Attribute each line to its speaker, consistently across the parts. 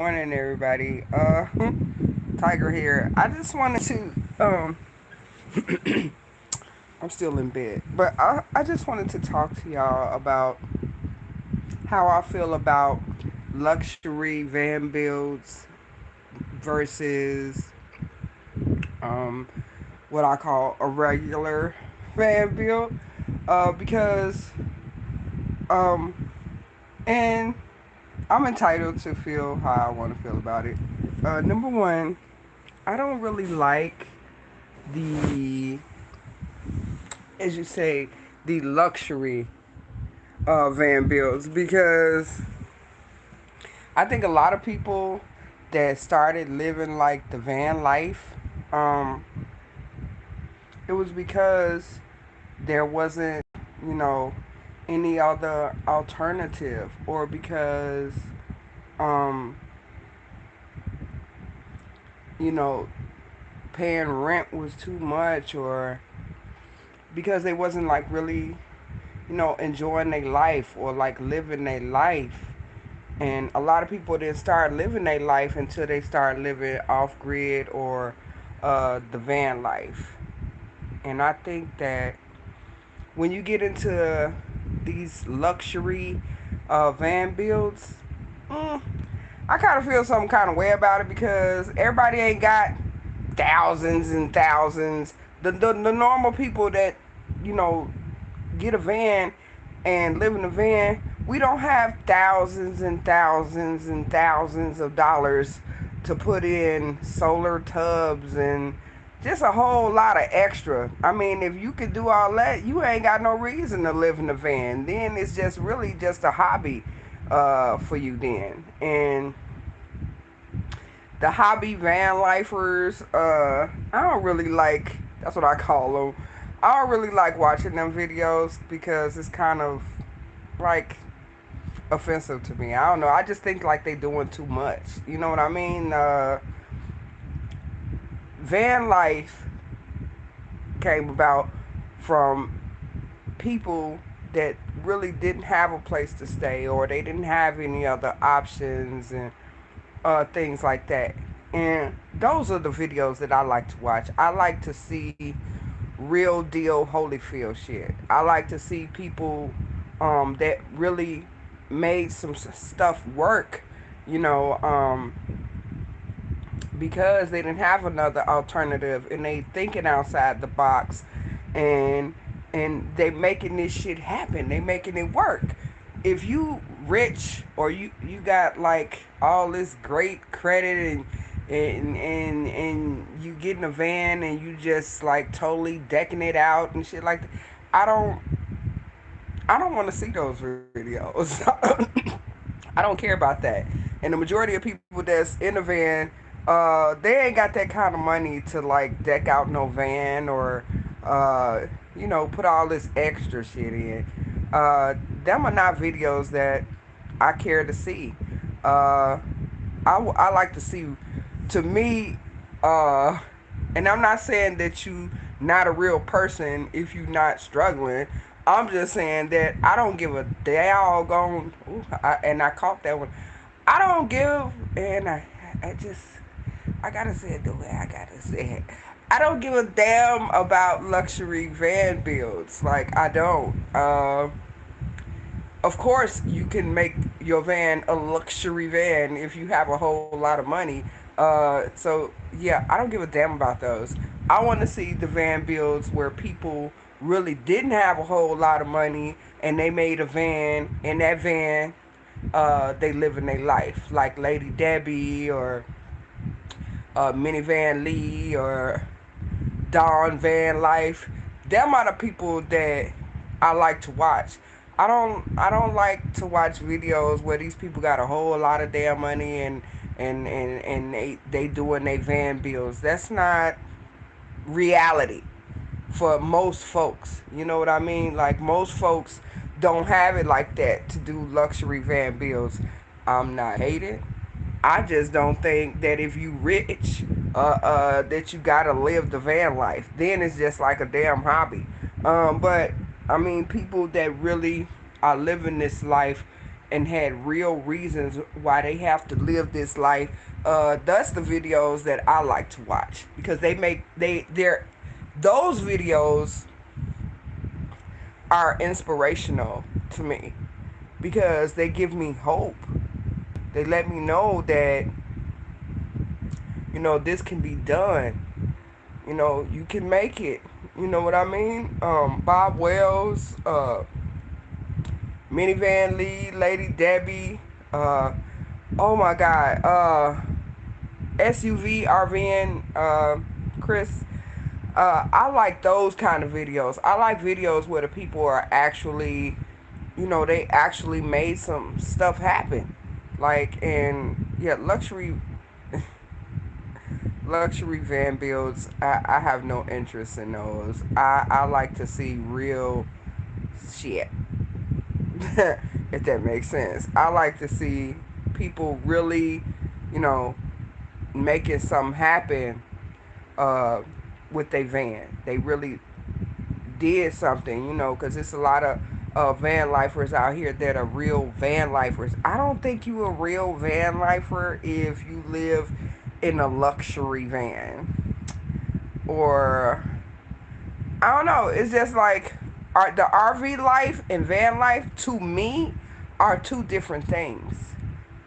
Speaker 1: Morning, everybody. Tiger here. I just wanted to I'm still in bed, but I just wanted to talk to y'all about how I feel about luxury van builds versus um what I call a regular van build. Because um and I'm entitled to feel how I want to feel about it. Number one, I don't really like the, as you say, the luxury van builds, because I think a lot of people that started living like the van life, um, it was because there wasn't, you know, any other alternative, or because, um, you know, paying rent was too much, or because they wasn't like really, enjoying their life or like living their life. And a lot of people didn't start living their life until they start living off grid or the van life. And I think that when you get into these luxury van builds, mm, I kind of feel some kind of way about it, because everybody ain't got thousands and thousands. The normal people that, you know, get a van and live in a van, we don't have thousands and thousands and thousands of dollars to put in solar tubs and just a whole lot of extra. I mean, if you could do all that, you ain't got no reason to live in a van. Then it's just really just a hobby for you then. And the hobby van lifers, I don't really like, that's what I call them. I don't really like watching them videos, because it's kind of like offensive to me. I don't know. I just think like they doing too much. You know what I mean? Van life came about from people that really didn't have a place to stay, or they didn't have any other options, and things like that. And those are the videos that I like to watch. I like to see real deal Holyfield shit. I like to see people that really made some stuff work, you know, because they didn't have another alternative, and they thinking outside the box, and they making this shit happen. They making it work. If you rich, or you got like all this great credit, and you get in a van and you just like totally decking it out and shit like that, I don't I don't want to see those videos. I don't care about that. And the majority of people that's in the van, they ain't got that kind of money to like deck out no van, or put all this extra shit in. Them are not videos that I care to see. Uh, I like to see, to me, uh, and I'm not saying that you not a real person if you not struggling. I'm just saying that I don't give a doggone. And I caught that one. I don't give, and I just, I gotta say it the way I gotta say it. I don't give a damn about luxury van builds. Like, I don't. Of course, you can make your van a luxury van if you have a whole lot of money. So yeah, I don't give a damn about those. I want to see the van builds where people really didn't have a whole lot of money, and they made a van. In that van, they live in their life, like Lady Debbie, or Minivan Lee, or Don Van Life. Them are the people that I like to watch. I don't like to watch videos where these people got a whole lot of damn money, and they doing their van bills. That's not reality for most folks. You know what I mean? Like, most folks don't have it like that to do luxury van bills. I'm not hating. I just don't think that if you rich, that you gotta live the van life. Then it's just like a damn hobby. But I mean, people that really are living this life, and had real reasons why they have to live this life. That's the videos that I like to watch because they're those videos are inspirational to me because they give me hope. They let me know that this can be done. You can make it. You know what I mean? Bob Wells, Minivan Lee, Lady Debbie, uh, oh my God, SUV RVN, Chris. I like those kind of videos. I like videos where the people are actually, they actually made some stuff happen. Like, and yeah, luxury van builds. I have no interest in those. I like to see real shit. If that makes sense. I like to see people really, you know, making something happen uh, with their van. They really did something, because it's a lot of van lifers out here that are real van lifers. I don't think you a real van lifer if you live in a luxury van. Or, I don't know, it's just like the RV life and van life to me are two different things.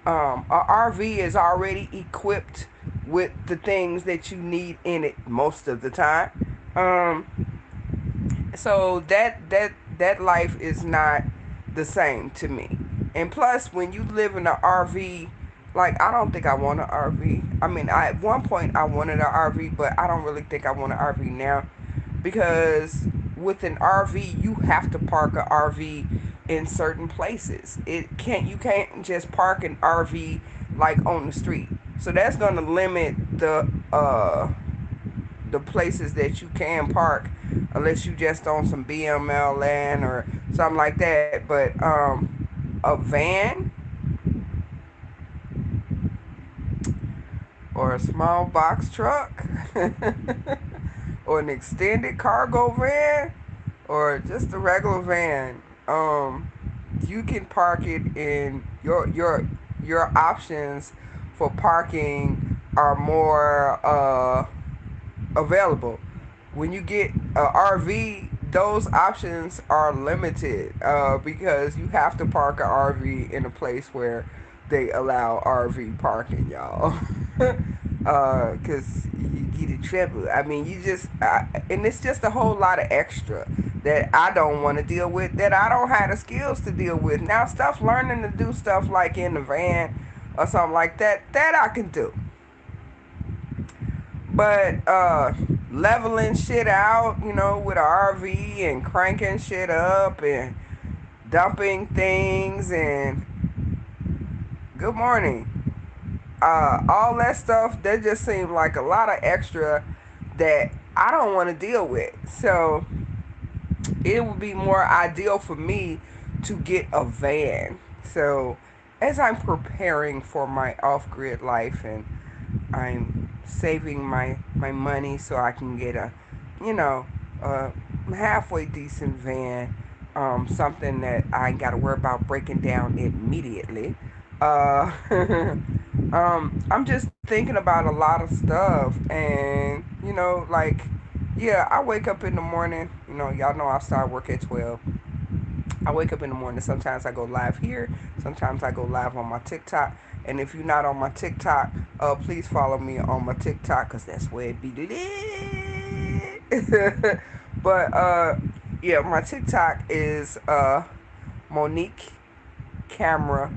Speaker 1: A RV is already equipped with the things that you need in it most of the time. Um, so that life is not the same to me. And plus, when you live in an RV, like I don't think I want an RV. I mean, at one point I wanted an RV, but I don't really think I want an RV now because with an RV you have to park an RV in certain places. You can't just park an RV like on the street. So that's going to limit the places that you can park unless you just on some BML land or something like that. But a van or a small box truck or an extended cargo van or just a regular van, you can park it in your options for parking are more available. When you get a RV, those options are limited because you have to park an RV in a place where they allow RV parking, y'all. Because you get in trouble. I mean, and it's just a whole lot of extra that I don't want to deal with, that I don't have the skills to deal with. Now, learning to do stuff like in the van or something like that, that I can do. But leveling shit out, with an RV and cranking shit up and dumping things and good morning. All that stuff, that just seemed like a lot of extra that I don't want to deal with. So it would be more ideal for me to get a van. So as I'm preparing for my off-grid life and I'm saving my money so I can get you know, a halfway decent van, something that I ain't got to worry about breaking down immediately. Uh, I'm just thinking about a lot of stuff, and like, yeah, I wake up in the morning. Y'all know I start work at 12. I wake up in the morning. Sometimes I go live here. Sometimes I go live on my TikTok. And if you're not on my TikTok, please follow me on my TikTok because that's where it be lit. But yeah, my TikTok is Monique Camera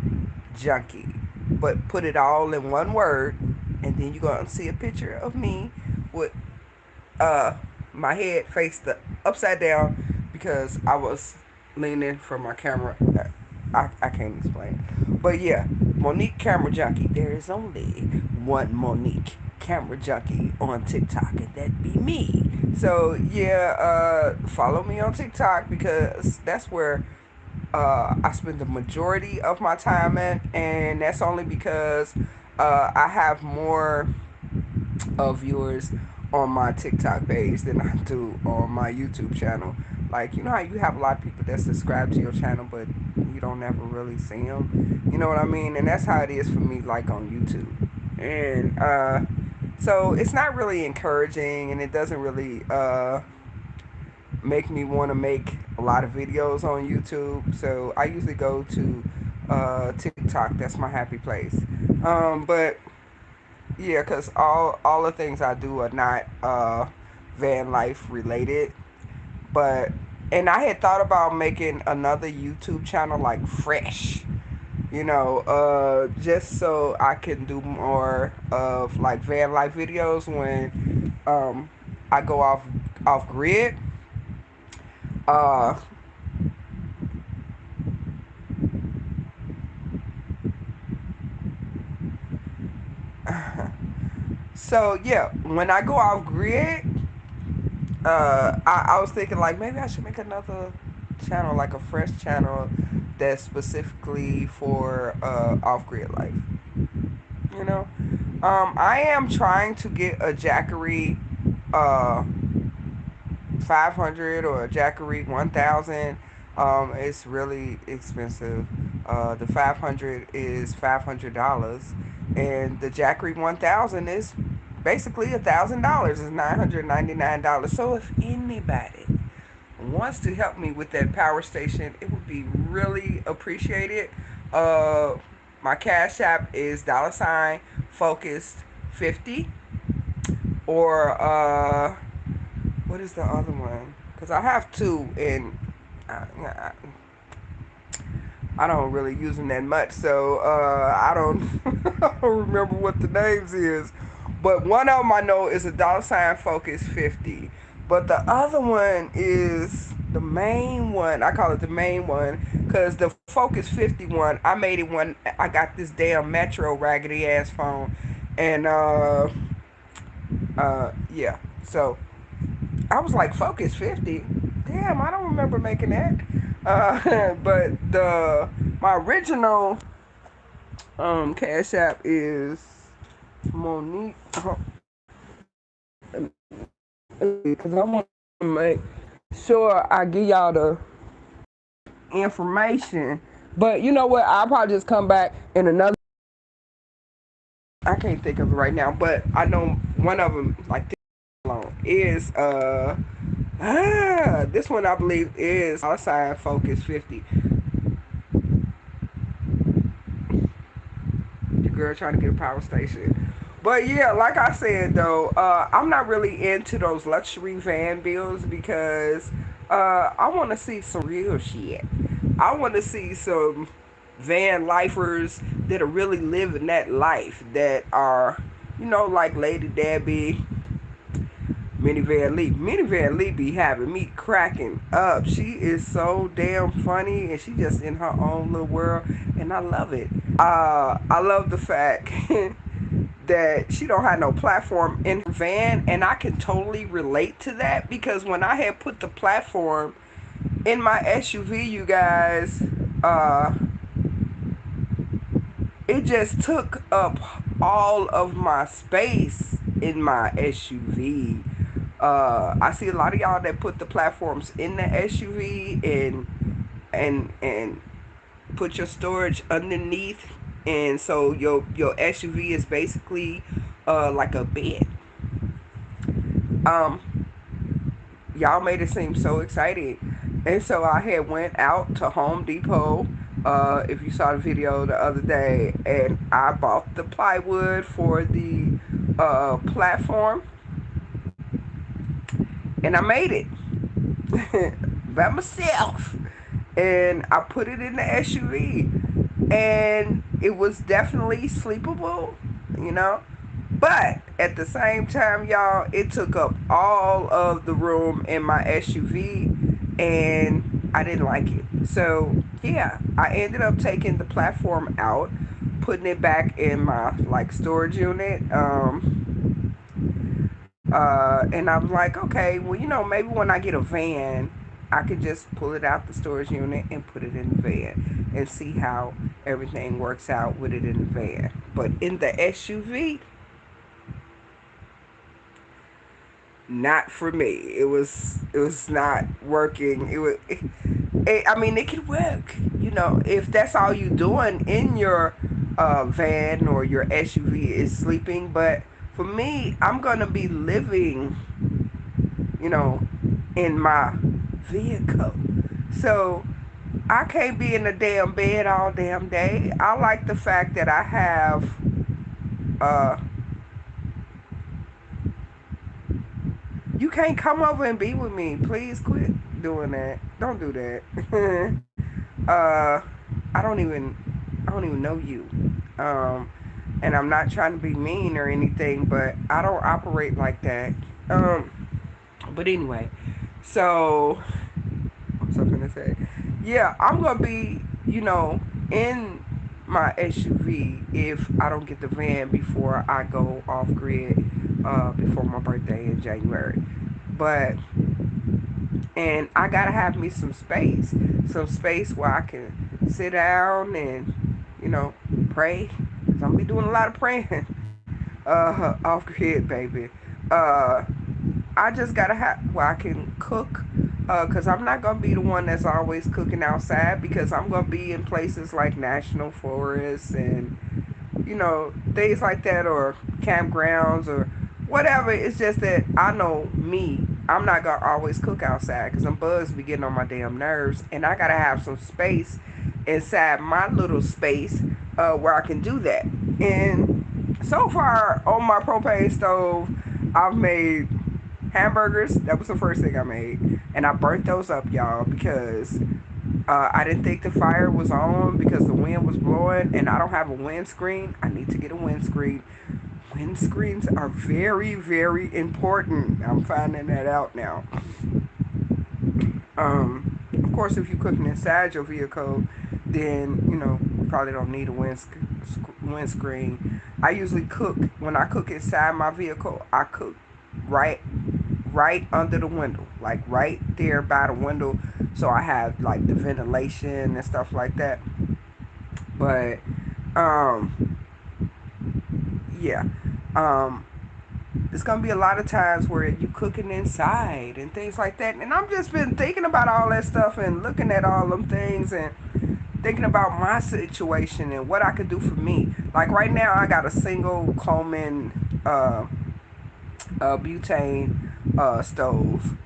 Speaker 1: Junkie. But put it all in one word, and then you're gonna see a picture of me with uh my head faced the upside down because I was leaning from my camera. I can't explain. But yeah, Monique Camera Junkie. There is only one Monique Camera Junkie on TikTok, and that be me. So yeah, follow me on TikTok because that's where I spend the majority of my time at, and that's only because I have more viewers on my TikTok page than I do on my YouTube channel. Like, you know how you have a lot of people that subscribe to your channel, but you don't ever really see them. You know what I mean? And that's how it is for me, like on YouTube. And so it's not really encouraging, and it doesn't really make me want to make a lot of videos on YouTube. So I usually go to TikTok. That's my happy place. But yeah, cause all the things I do are not van life related. But and I had thought about making another YouTube channel like fresh, just so I can do more of like van life videos when I go off grid. Uh, so yeah, when I go off grid, I was thinking like maybe I should make another channel, like a fresh channel that's specifically for off grid life. You know, I am trying to get a Jackery uh 500 or a Jackery 1000. It's really expensive. The 500 is $500, and the Jackery 1000 is basically $1,000. It's $999. So if anybody wants to help me with that power station, it would be really appreciated. Uh, my cash app is $focused 50, or what is the other one? Because I have two, and I, I don't really use them that much, so I don't, I don't remember what the names is. But one of them I know is a $focus 50. But the other one is the main one. I call it the main one because the Focus 51, I made it when I got this damn Metro raggedy ass phone, and yeah. So I was like, Focus 50? Damn, I don't remember making that. But my original Cash App is Monique. Because I want to make sure I give y'all the information. But you know what? I'll probably just come back in another. I can't think of it right now, but I know one of them, like this alone, is this one I believe is Focus 50. The girl trying to get a power station. But yeah, like I said though, I'm not really into those luxury van bills because I want to see some real shit. I want to see some van lifers that are really living that life, that are, like Lady Debbie, Minivan Lee be having me cracking up. She is so damn funny, and she just in her own little world, and I love it. I love the fact that she don't have no platform in her van, and I can totally relate to that because when I had put the platform in my SUV, you guys, uh, it just took up all of my space in my SUV. I see a lot of y'all that put the platforms in the SUV and put your storage underneath, and so your SUV is basically like a bed. Um, y'all made it seem so exciting, and so I had went out to Home Depot. If you saw the video the other day, and I bought the plywood for the platform, and I made it by myself, and I put it in the SUV, and it was definitely sleepable, you know. But at the same time, y'all, it took up all of the room in my SUV, and I didn't like it. So yeah, I ended up taking the platform out, putting it back in my like storage unit. And I'm like, okay, well, maybe when I get a van, I could just pull it out the storage unit and put it in the van and see how everything works out with it in the van. But in the SUV, not for me. It was not working. I mean, it could work, know, if that's all you doing in your van or your SUV is sleeping. But for me, I'm gonna be living, you know, in my vehicle. So I can't be in the damn bed all damn day. I like the fact that I have uh you can't come over and be with me. Please quit doing that. Don't do that. uh I don't even know you. Um and I'm not trying to be mean or anything, but I don't operate like that. Um but anyway, so what's I gonna say? Yeah, I'm gonna be, in my SUV if I don't get the van before I go off grid before my birthday in January. But and I gotta have me some space where I can sit down and you know pray. 'Cause I'm gonna be doing a lot of praying off grid, baby. Uh, I just gotta have where I can cook. Cause I'm not gonna be the one that's always cooking outside because I'm gonna be in places like national forests and things like that, or campgrounds or whatever. It's just that I know me. I'm not gonna always cook outside because them bugs be getting on my damn nerves, and I gotta have some space inside my little space where I can do that. And so far on my propane stove, I've made hamburgers. That was the first thing I made, and I burnt those up, y'all, because I didn't think the fire was on because the wind was blowing, and I don't have a windscreen. I need to get a windscreen. Windscreens are very, very important. I'm finding that out now. Of course, if you're cooking inside your vehicle, then you probably don't need a windscreen. I usually cook when I cook inside my vehicle. I cook right right under the window, like right there by the window, so I have like the ventilation and stuff like that. But um yeah. Um there's gonna be a lot of times where you cooking inside and things like that. And I've just been thinking about all that stuff and looking at all them things and thinking about my situation and what I could do for me. Like right now I got a single Coleman butane stove.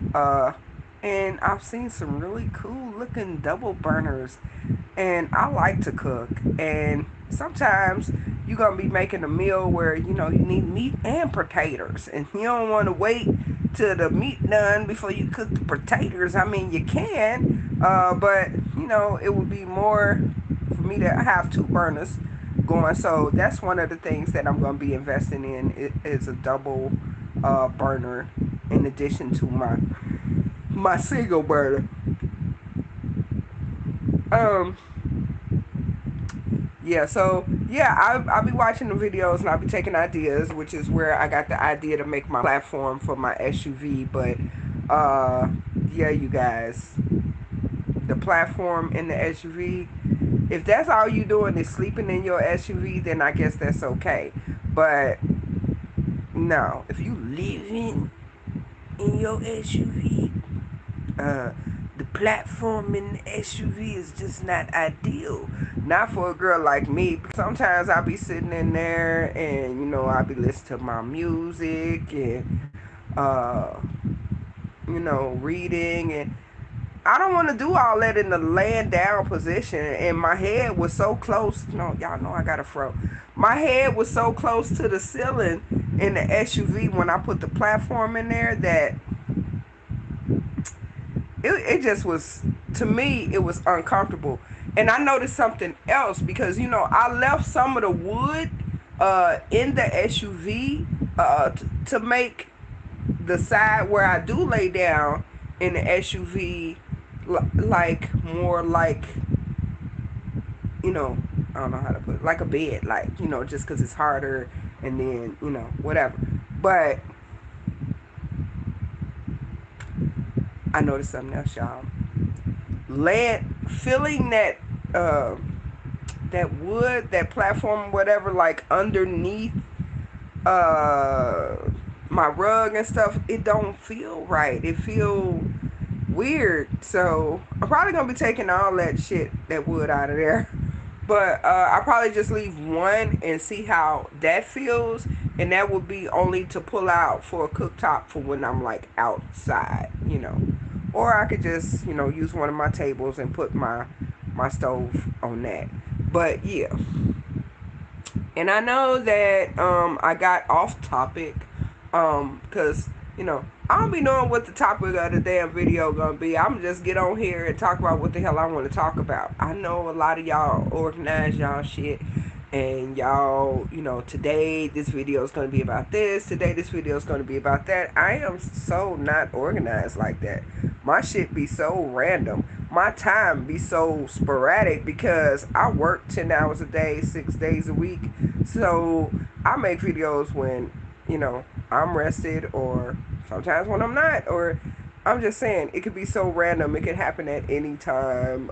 Speaker 1: And I've seen some really cool looking double burners. And I like to cook. And sometimes you're going to be making a meal where, you need meat and potatoes. And you don't want to wait till the meat done before you cook the potatoes. I mean, you can, but, it would be more for me to have two burners going. So that's one of the things that I'm going to be investing in is a double burner in addition to my single burner. Um, yeah, so yeah, I'll be watching the videos and I'll be taking ideas, which is where I got the idea to make my platform for my SUV. But uh, yeah, you guys, the platform in the SUV. If that's all you doing is sleeping in your SUV, then I guess that's okay. But no, if you living in your SUV, uh, the platform in the SUV is just not ideal. Not for a girl like me. Sometimes I'll be sitting in there and, I'll be listening to my music and, reading. And I don't want to do all that in the laying down position. And my head was so close. No, y'all know I got a fro. My head was so close to the ceiling in the SUV when I put the platform in there that it just was, to me it was uncomfortable. And I noticed something else because I left some of the wood in the SUV to make the side where I do lay down in the SUV like more like, you know I don't know how to put it, like a bed, like, just because it's harder, and then whatever. But I noticed something else, y'all. Feeling uh, that wood, that platform, whatever, like underneath uh my rug and stuff, it don't feel right. It feel weird. So I'm probably gonna be taking all that shit, that wood out of there. But I'll probably just leave one and see how that feels. And that would be only to pull out for a cooktop for when I'm like outside, Or I could just, use one of my tables and put my stove on that. But yeah. And I know that I got off topic because I don't be knowing what the topic of the damn video gonna be. I'm just get on here and talk about what the hell I want to talk about. I know a lot of y'all organize y'all shit, and y'all, today this video is gonna be about this. Today this video is gonna be about that. I am so not organized like that. My shit be so random. My time be so sporadic because I work 10 hours a day, 6 days a week. So I make videos when, I'm rested, or sometimes when I'm not, or I'm just saying it could be so random. It could happen at any time.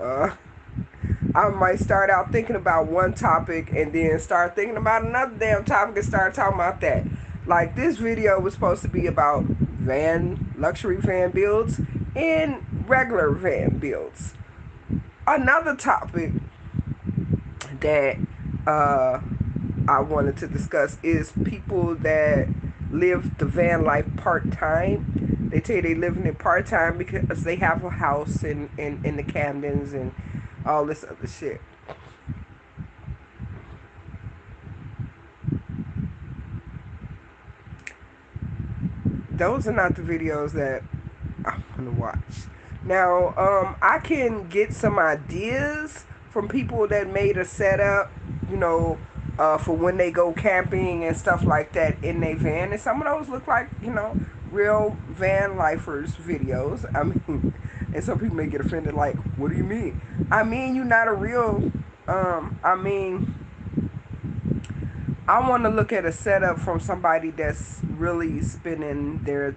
Speaker 1: I might start out thinking about one topic and then start thinking about another damn topic and start talking about that. Like this video was supposed to be about luxury van builds and regular van builds. Another topic that I wanted to discuss is people that live the van life part-time. They tell you they living it part-time because they have a house in the Camdens and all this other shit. Those are not the videos that I'm gonna watch. Now, I can get some ideas from people that made a setup, for when they go camping and stuff like that in their van. And some of those look like, real van lifers videos. I mean, and some people may get offended, like, what do you mean? I mean, you're not a real, I mean, I want to look at a setup from somebody that's really spending their,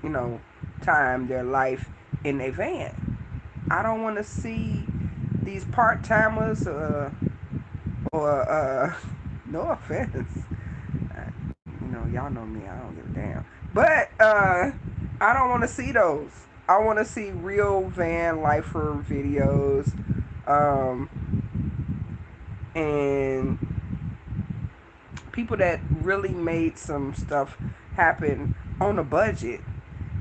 Speaker 1: you know, time, their life in a van. I don't want to see these part timers, or no offense, y'all know me. I don't give a damn. But I don't want to see those. I want to see real van lifer videos, um, and people that really made some stuff happen on a budget.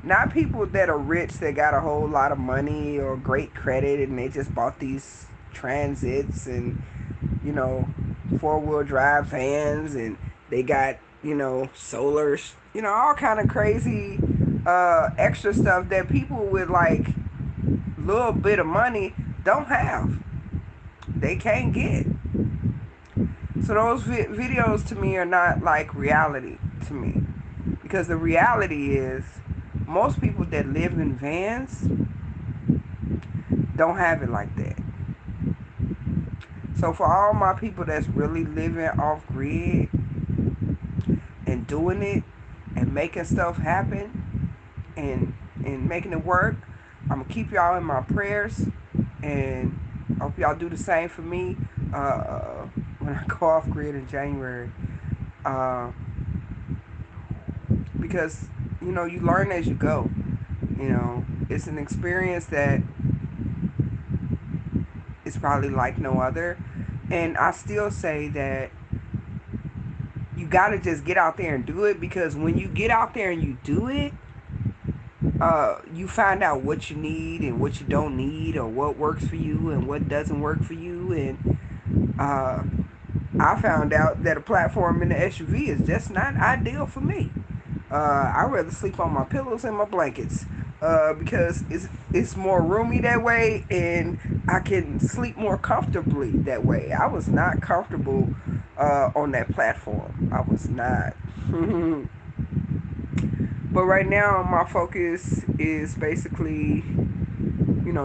Speaker 1: Not people that are rich that got a whole lot of money or great credit and they just bought these transits and, you know, four-wheel drive vans, and they got, solar, all kind of crazy extra stuff that people with like little bit of money don't have. They can't get. So those videos to me are not like reality to me, because the reality is most people that live in vans don't have it like that. So for all my people that's really living off grid and doing it and making stuff happen and making it work, I'm gonna keep y'all in my prayers, and I hope y'all do the same for me when I go off grid in January. Uh, because you learn as you go. It's an experience that is probably like no other, and I still say that you gotta just get out there and do it, because when you get out there and you do it, you find out what you need and what you don't need, or what works for you and what doesn't work for you. And I found out that a platform in the SUV is just not ideal for me. I'd rather sleep on my pillows and my blankets, because it's more roomy that way, and I can sleep more comfortably that way. I was not comfortable on that platform. I was not. But right now, my focus is basically,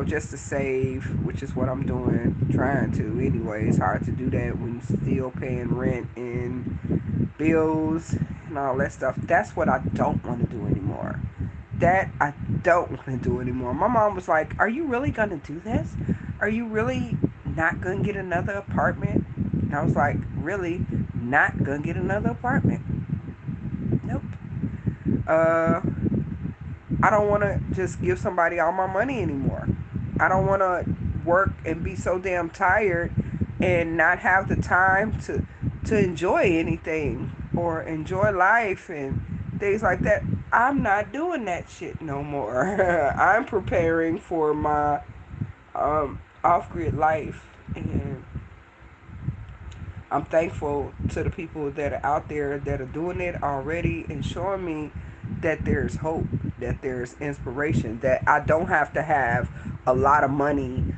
Speaker 1: just to save, which is what I'm doing, trying to anyway. It's hard to do that when you're still paying rent and bills and all that stuff. That's what I don't want to do anymore. That I don't want to do anymore. My mom was like, "Are you really going to do this? Are you really not going to get another apartment?" And I was like, "Really not going to get another apartment? Nope." Uh, I don't want to just give somebody all my money anymore. I don't want to work and be so damn tired and not have the time to enjoy anything or enjoy life and things like that. I'm not doing that shit no more. I'm preparing for my off-grid life, and I'm thankful to the people that are out there that are doing it already and showing me that there's hope, that there's inspiration, that I don't have to have a lot of money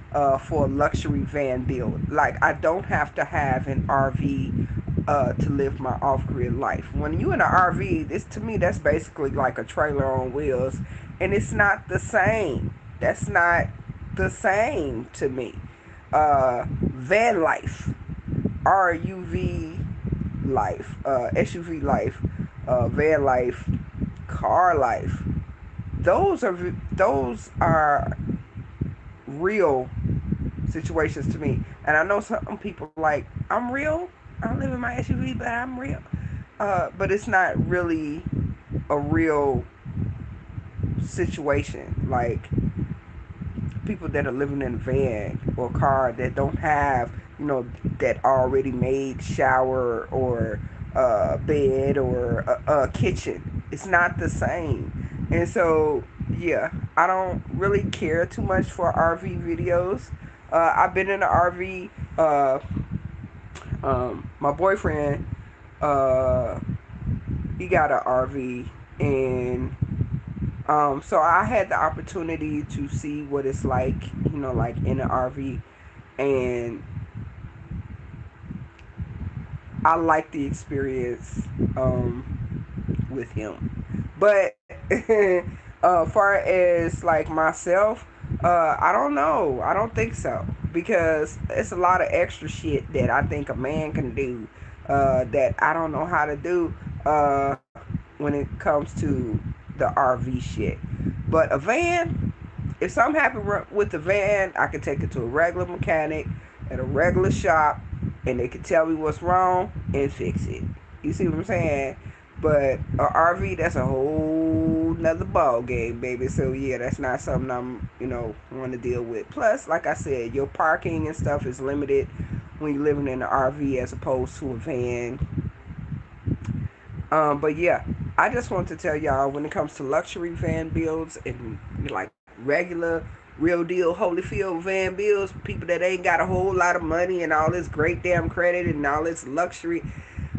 Speaker 1: for a luxury van build. Like, I don't have to have an RV to live my off-grid life. When you in an RV, this to me that's basically like a trailer on wheels, and it's not the same. That's not the same to me. Van life, RUV life, SUV life, van life, car life. Those are real situations to me. And I know some people like, I'm real. I live in my SUV, but I'm real. But it's not really a real situation. Like, people that are living in a van or car that don't have, that already made shower or bed or a kitchen. It's not the same. And so, yeah, I don't really care too much for RV videos. I've been in an RV. My boyfriend, uh, he got an RV, and so I had the opportunity to see what it's like, like in an RV, and I like the experience with him. But far as like myself, I don't know. I don't think so, because it's a lot of extra shit that I think a man can do that I don't know how to do when it comes to the RV shit. But a van, if something happened with the van, I could take it to a regular mechanic at a regular shop, and they could tell me what's wrong and fix it. You see what I'm saying? But a RV, that's a whole nother ball game, baby. So yeah, that's not something I'm, want to deal with. Plus, like I said, your parking and stuff is limited when you're living in an RV as opposed to a van. But yeah, I just want to tell y'all, when it comes to luxury van builds and like regular, real deal Holyfield van builds, people that ain't got a whole lot of money and all this great damn credit and all this luxury,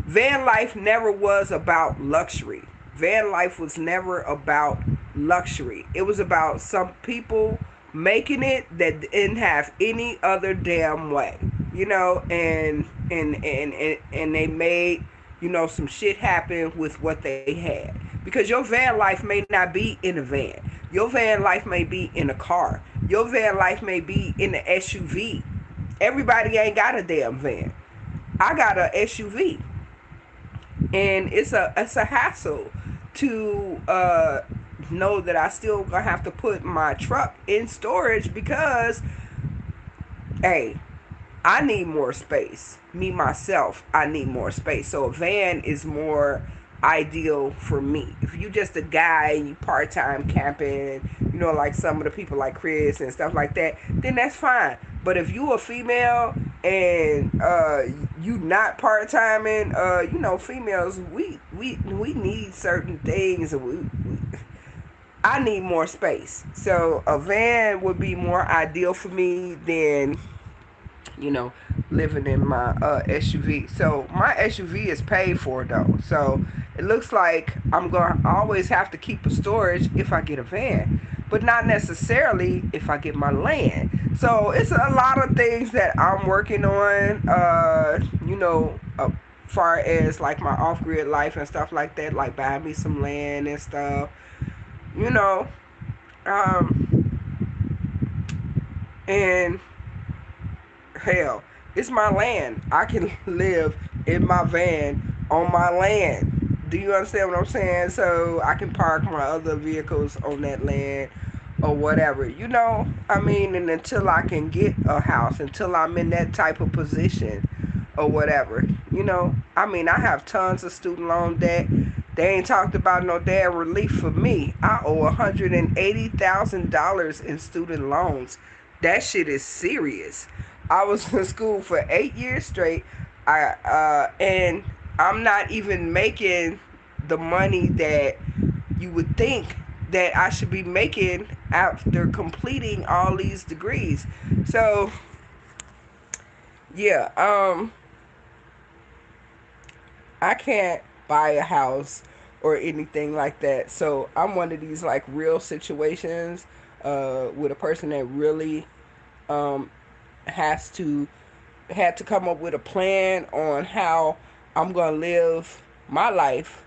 Speaker 1: van life never was about luxury. Van life was never about luxury. It was about some people making it that didn't have any other damn way, and they made some shit happen with what they had. Because your van life may not be in a van. Your van life may be in a car. Your van life may be in an SUV. Everybody ain't got a damn van. I got a SUV, and it's a hassle to know that I still gonna have to put my truck in storage because, hey, I need more space. Me myself, I need more space. So a van is more ideal for me. If you just a guy and you part time camping, like some of the people like Chris and stuff like that, then that's fine. But if you a female and you not part timing, females, we need certain things. I need more space. So a van would be more ideal for me than you know, living in my SUV. So my SUV is paid for though. So it looks like I'm going to always have to keep a storage if I get a van, but not necessarily if I get my land. So it's a lot of things that I'm working on, far as like my off-grid life and stuff like that, like buying me some land and stuff, you know, um, and hell, it's my land. I can live in my van on my land. Do you understand what I'm saying? So I can park my other vehicles on that land or whatever. I mean, and until I can get a house, until I'm in that type of position or whatever. I mean, I have tons of student loan debt They ain't talked about no damn relief for me. I owe $180,000 in student loans. That shit is serious. I was in school for 8 years straight. And I'm not even making the money that you would think that I should be making after completing all these degrees. So yeah, I can't buy a house or anything like that. So I'm one of these like real situations with a person that really um, has to had to come up with a plan on how I'm gonna live my life,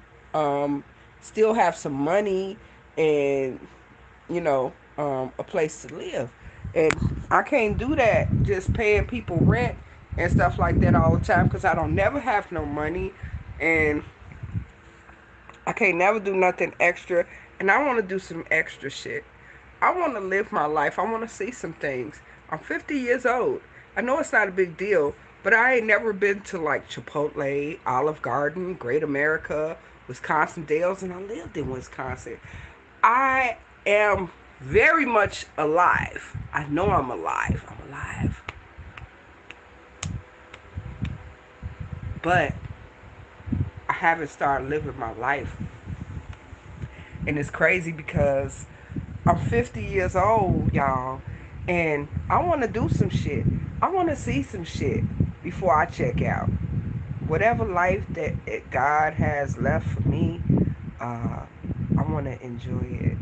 Speaker 1: still have some money, and a place to live. And I can't do that just paying people rent and stuff like that all the time because I don't never have no money, and I can't never do nothing extra. And I want to do some extra shit. I want to live my life. I want to see some things. I'm 50 years old. I know it's not a big deal, but I ain't never been to like Chipotle, Olive Garden, Great America, Wisconsin Dells, and I lived in Wisconsin. I am very much alive. I know I'm alive. I'm alive. But I haven't started living my life. And it's crazy because I'm 50 years old, y'all, and I want to do some shit. I want to see some shit before I check out. Whatever life that God has left for me, I want to enjoy it.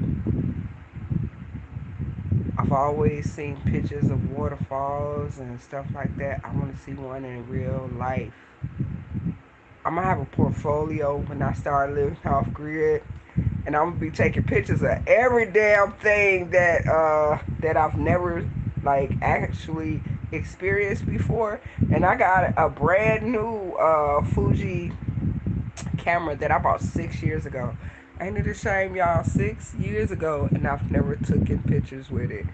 Speaker 1: I've always seen pictures of waterfalls and stuff like that. I want to see one in real life. I'm gonna have a portfolio when I start living off grid, and I'm gonna be taking pictures of every damn thing that I've never like actually experienced before. And I got a brand new Fuji camera that I bought 6 years ago. Ain't it a shame, y'all? 6 years ago, and I've never taken pictures with it.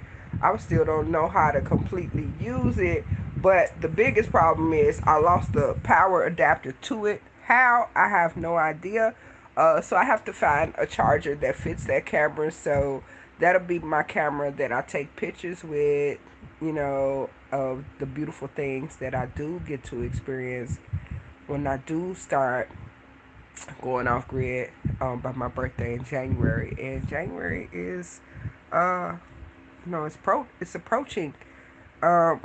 Speaker 1: I still don't know how to completely use it, but the biggest problem is I lost the power adapter to it. How? I have no idea. So I have to find a charger that fits that camera. So that'll be my camera that I take pictures with, of the beautiful things that I do get to experience when I do start going off grid by my birthday in January. And January is, uh, it's approaching. Um,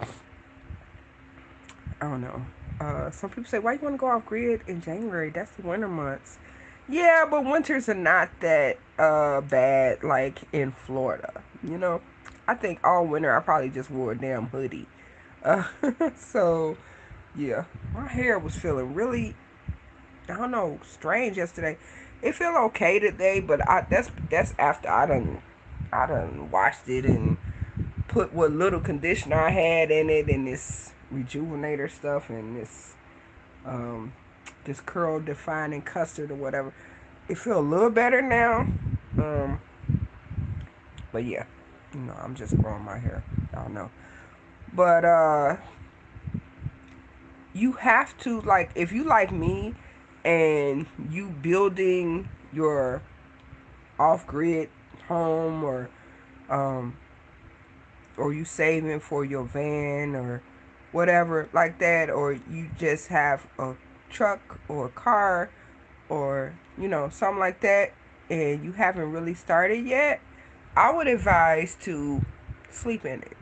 Speaker 1: I don't know. Some people say, why you want to go off grid in January? That's the winter months. Yeah, but winters are not that bad like in Florida. I think all winter I probably just wore a damn hoodie. Uh, so yeah, my hair was feeling really, I don't know, strange yesterday. It feel okay today, but that's after I done washed it and put what little conditioner I had in it and this rejuvenator stuff and um this curl defining custard or whatever. It feel a little better now. Um but yeah, I'm just growing my hair. I don't know. But you have to, like, if you like me and you building your off-grid home, um or you saving for your van or whatever like that, or you just have a truck or a car or something like that, and you haven't really started yet, I would advise to sleep in it.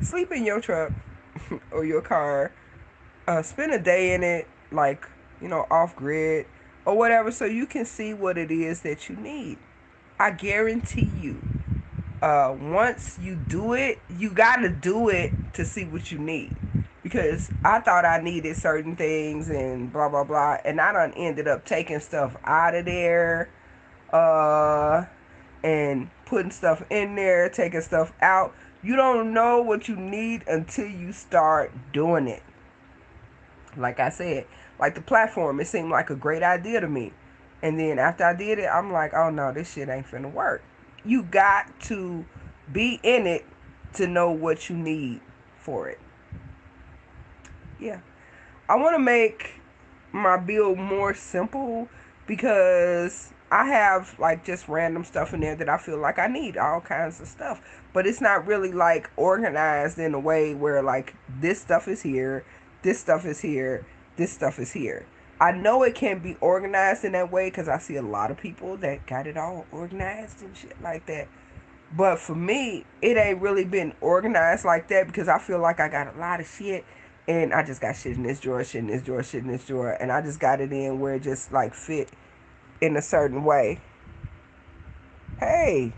Speaker 1: Sleep in your truck or your car. Spend a day in it, like, off grid or whatever, so you can see what it is that you need. I guarantee you, once you do it, you gotta do it to see what you need. Because I thought I needed certain things and blah blah blah, and I done ended up taking stuff out of there, uh, and putting stuff in there, taking stuff out. You don't know what you need until you start doing it. Like I said, like the platform, it seemed like a great idea to me. And then after I did it, I'm like, oh no, this shit ain't finna work. You got to be in it to know what you need for it. Yeah. I want to make my build more simple because I have like just random stuff in there that I feel like I need all kinds of stuff, but it's not really like organized in a way where like this stuff is here, this stuff is here, this stuff is here. I know it can be organized in that way because I see a lot of people that got it all organized and shit like that. But for me, it ain't really been organized like that because I feel like I got a lot of shit and I just got shit in this drawer, shit in this drawer, shit in this drawer, and I just got it in where it just like fit in a certain way. Hey,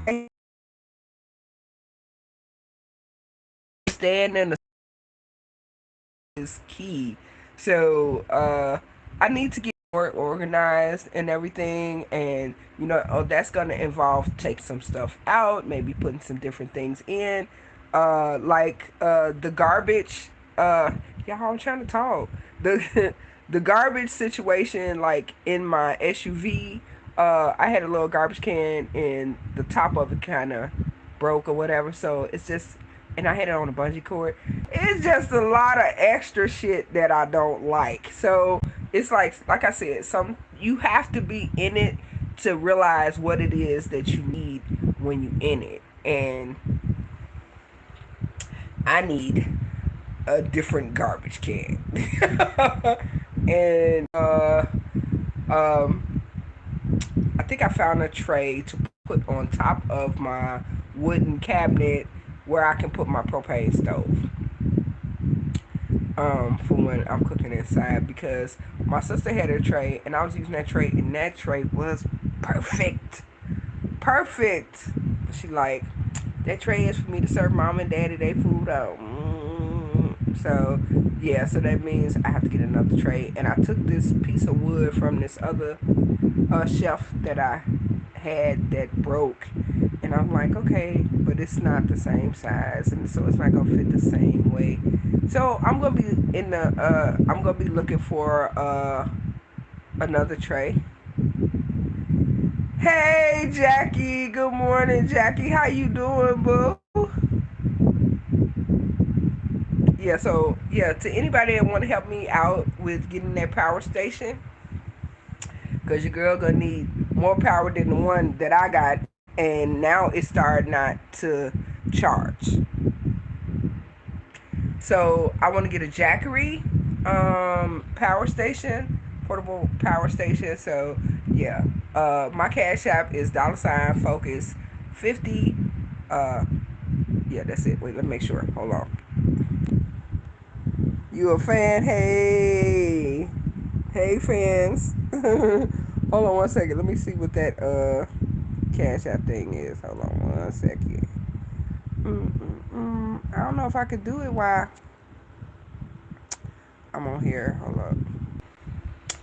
Speaker 1: hey, stand in the is key. So I need to get more organized and everything, and that's gonna involve take some stuff out, maybe putting some different things in, the garbage. Yeah, I'm trying to talk. The the garbage situation, like in my SUV. I had a little garbage can, and the top of it kind of broke or whatever. So it's just, and I had it on a bungee cord. It's just a lot of extra shit that I don't like. So it's like I said, some you have to be in it to realize what it is that you need when you in it. And I need a different garbage can. And um I think I found a tray to put on top of my wooden cabinet where I can put my propane stove, for when I'm cooking inside, because my sister had a tray and I was using that tray and that tray was perfect. Perfect. She like, that tray is for me to serve mom and daddy their food on. So yeah, so that means I have to get another tray. And I took this piece of wood from this other shelf that I had that broke, and I'm like, okay, but it's not the same size, and so it's not gonna fit the same way. So I'm gonna be I'm gonna be looking for another tray. Hey Jackie, good morning, Jackie. How you doing, boo? Yeah, so yeah, to anybody that want to help me out with getting that power station, because your girl gonna need more power than the one that I got, and now it started not to charge. So I want to get a Jackery power station, portable power station. So yeah, my cash app is $focus 50. Uh, yeah, that's it. Wait, let me make sure. Hold on. You a fan? Hey, hey fans. Hold on one second. Let me see what that cash app thing is. Hold on one second. I don't know if I could do it while I'm on here. Hold up.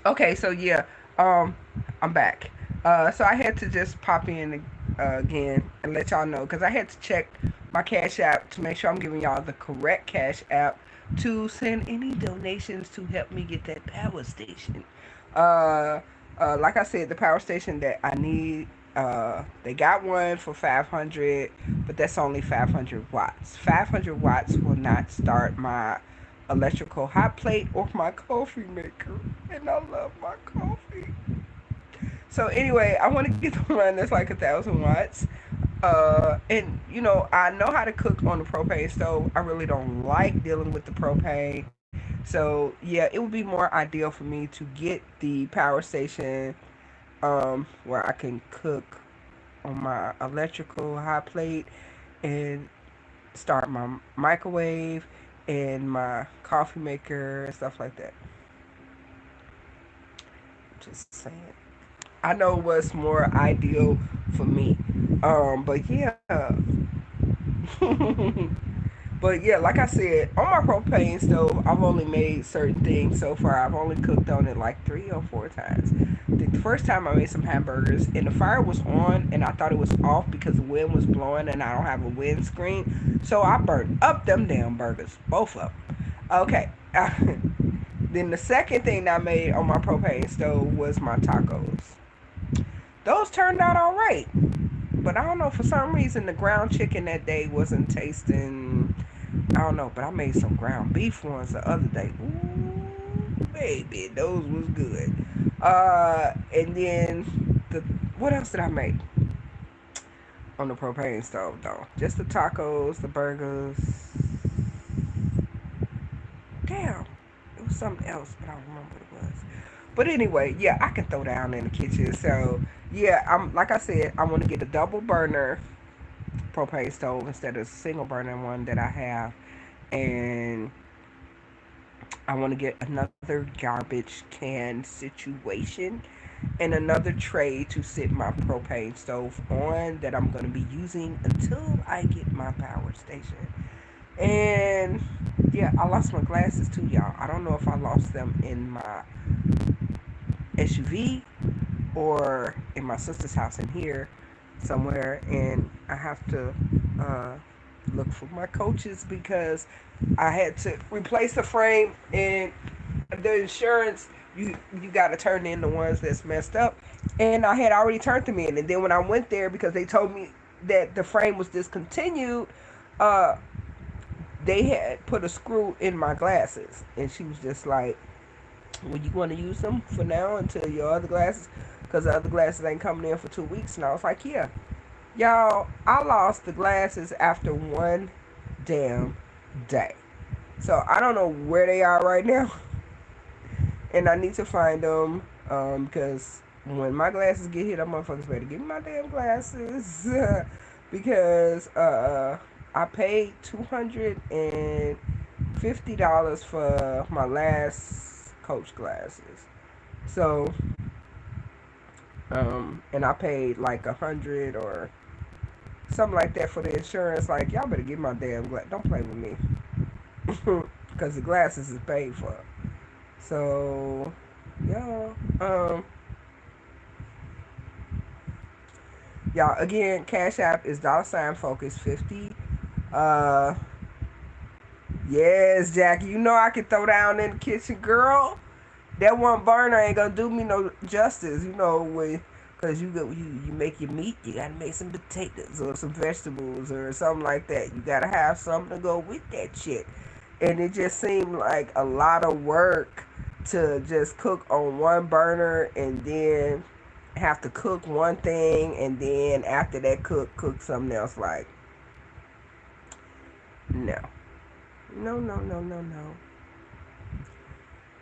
Speaker 1: Okay, so yeah, um, I'm back. So I had to just pop in again and let y'all know because I had to check my Cash App to make sure I'm giving y'all the correct Cash App to send any donations to help me get that power station. Uh, like I said, the power station that I need, they got one for 500, but that's only 500 watts. 500 watts will not start my electrical hot plate or my coffee maker, and I love my coffee. So anyway, I want to get the one that's like 1,000 watts. And I know how to cook on the propane stove. I really don't like dealing with the propane. So yeah, it would be more ideal for me to get the power station, where I can cook on my electrical hot plate and start my microwave and my coffee maker and stuff like that. Just saying. I know what's more ideal for me. But yeah. But yeah, like I said, on my propane stove, I've only made certain things so far. I've only cooked on it like 3 or 4 times. The first time I made some hamburgers, and the fire was on, and I thought it was off because the wind was blowing, and I don't have a windscreen. So I burnt up them damn burgers, both of them. Okay. Then the second thing that I made on my propane stove was my tacos. Those turned out all right. But I don't know, for some reason the ground chicken that day wasn't tasting I don't know, but I made some ground beef ones the other day. Ooh, baby, those was good. And then what else did I make on the propane stove though? Just the tacos, the burgers. Damn, it was something else, but I don't remember what it was. But anyway, yeah, I can throw down in the kitchen. So yeah, I'm like I said, I want to get a double burner propane stove instead of a single burner one that I have, and I want to get another garbage can situation and another tray to sit my propane stove on that I'm going to be using until I get my power station. And yeah, I lost my glasses too, y'all. I don't know if I lost them in my SUV or in my sister's house in here somewhere, and I have to uh, look for my coaches because I had to replace the frame, and the insurance, you got to turn in the ones that's messed up, and I had already turned them in, and then when I went there because they told me that the frame was discontinued, uh, they had put a screw in my glasses, and she was just like, "Well, you want to use them for now until your other glasses, because the other glasses ain't coming in for 2 weeks." And I was like, "Yeah, y'all, I lost the glasses after one damn day, so I don't know where they are right now, and I need to find them because when my glasses get hit, I'm motherfuckers better give me my damn glasses because I paid $250 for my last Coach glasses, so and I paid like 100 or something like that for the insurance. Like, y'all better get my damn glass. Don't play with me because the glasses is paid for. So y'all, y'all, again, Cash App is $Focus 50. Uh, yes, Jackie, you know I can throw down in the kitchen, girl. That one burner ain't gonna do me no justice, you know, with because you make your meat, you gotta make some potatoes or some vegetables or something like that. You gotta have something to go with that shit. And it just seemed like a lot of work to just cook on one burner and then have to cook one thing and then after that cook something else. Like, no. No, no, no, no, no.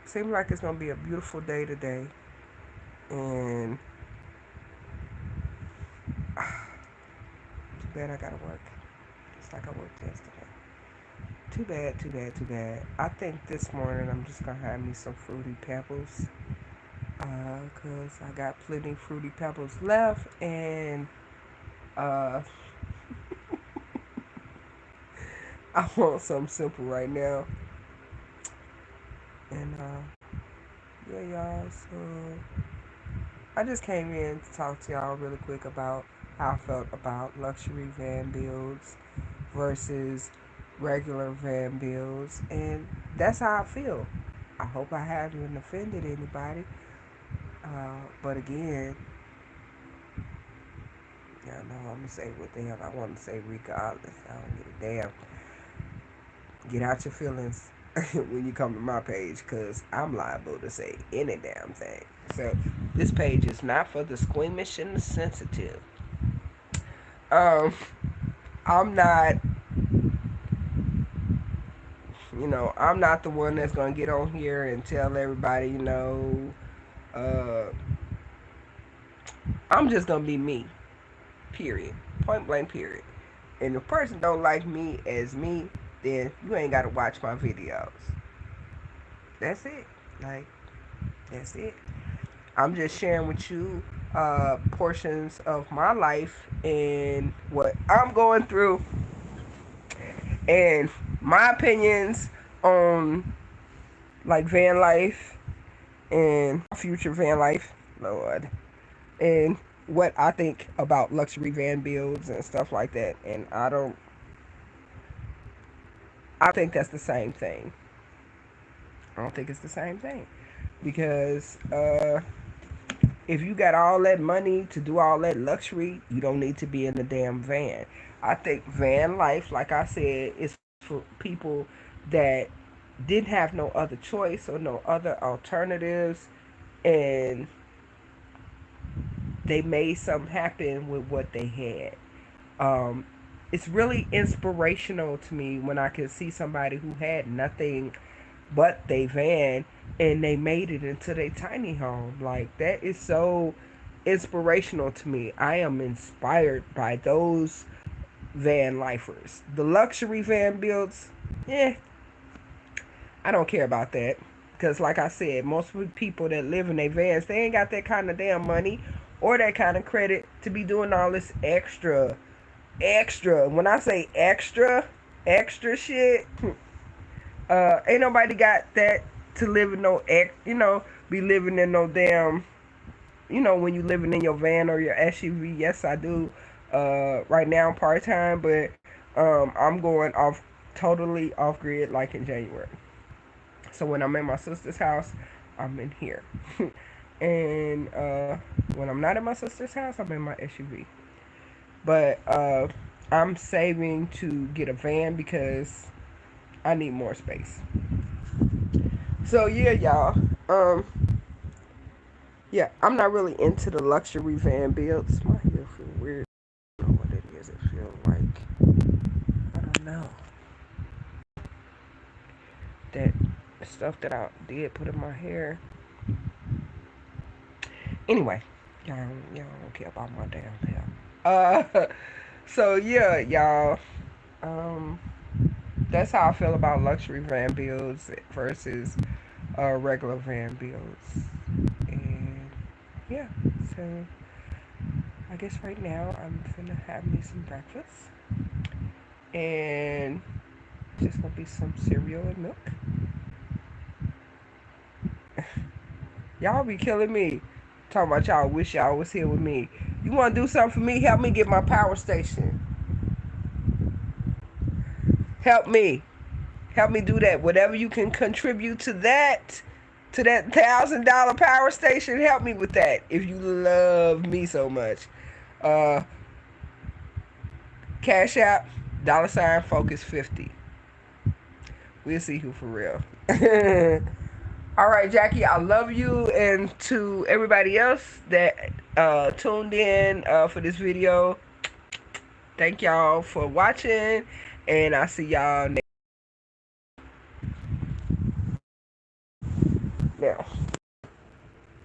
Speaker 1: Seems like it's gonna be a beautiful day today. And too bad I gotta work. Just like I worked yesterday. Too bad, too bad, too bad. I think this morning I'm just gonna have me some Fruity Pebbles. Cause I got plenty Fruity Pebbles left, and uh, I want something simple right now. And yeah, y'all. So I just came in to talk to y'all really quick about how I felt about luxury van builds versus regular van builds, and that's how I feel. I hope I haven't offended anybody. But again, yeah, no, I'm gonna say what the hell I want to say regardless. I don't give a damn. Get out your feelings when you come to my page, cause I'm liable to say any damn thing. So this page is not for the squeamish and the sensitive. Um, I'm not, I'm not the one that's gonna get on here and tell everybody, uh, I'm just gonna be me. Period. Point blank. Period. And if a person don't like me as me, then you ain't gotta watch my videos. That's it. Like, that's it. I'm just sharing with you portions of my life and what I'm going through and my opinions on like van life and future van life, Lord, and what I think about luxury van builds and stuff like that. And I think that's the same thing. I don't think it's the same thing because if you got all that money to do all that luxury, you don't need to be in a damn van. I think van life, like I said, is for for people that didn't have no other choice or no other alternatives, and they made something happen with what they had. Um, it's really inspirational to me when I can see somebody who had nothing but they van and they made it into their tiny home. Like, that is so inspirational to me. I am inspired by those van lifers. The luxury van builds, yeah, I don't care about that. Because, like I said, most of the people that live in their vans, they ain't got that kind of damn money or that kind of credit to be doing all this extra. When I say extra shit, ain't nobody got that to live in no be living in no damn, when you living in your van or your SUV. Yes, I do. Right now, part time, but I'm going off totally off grid like in January. So when I'm at my sister's house, I'm in here, and when I'm not at my sister's house, I'm in my SUV. But I'm saving to get a van because I need more space. So yeah, y'all. Yeah, I'm not really into the luxury van builds. My hair feel weird. I don't know what it is. It feels like, I don't know, that stuff that I did put in my hair. Anyway, y'all don't care about my damn hair. So yeah, y'all. Um, that's how I feel about luxury van builds versus regular van builds. And yeah, so I guess right now I'm finna have me some breakfast and just gonna be some cereal and milk. Y'all be killing me. Talking about y'all wish y'all was here with me. You wanna do something for me? Help me get my power station. Help me. Help me do that. Whatever you can contribute to that $1,000 power station, help me with that. If you love me so much. Uh Cash App, $Focus50. We'll see who for real. All right, Jackie, I love you. And to everybody else that tuned in for this video, thank y'all for watching. And I'll see y'all next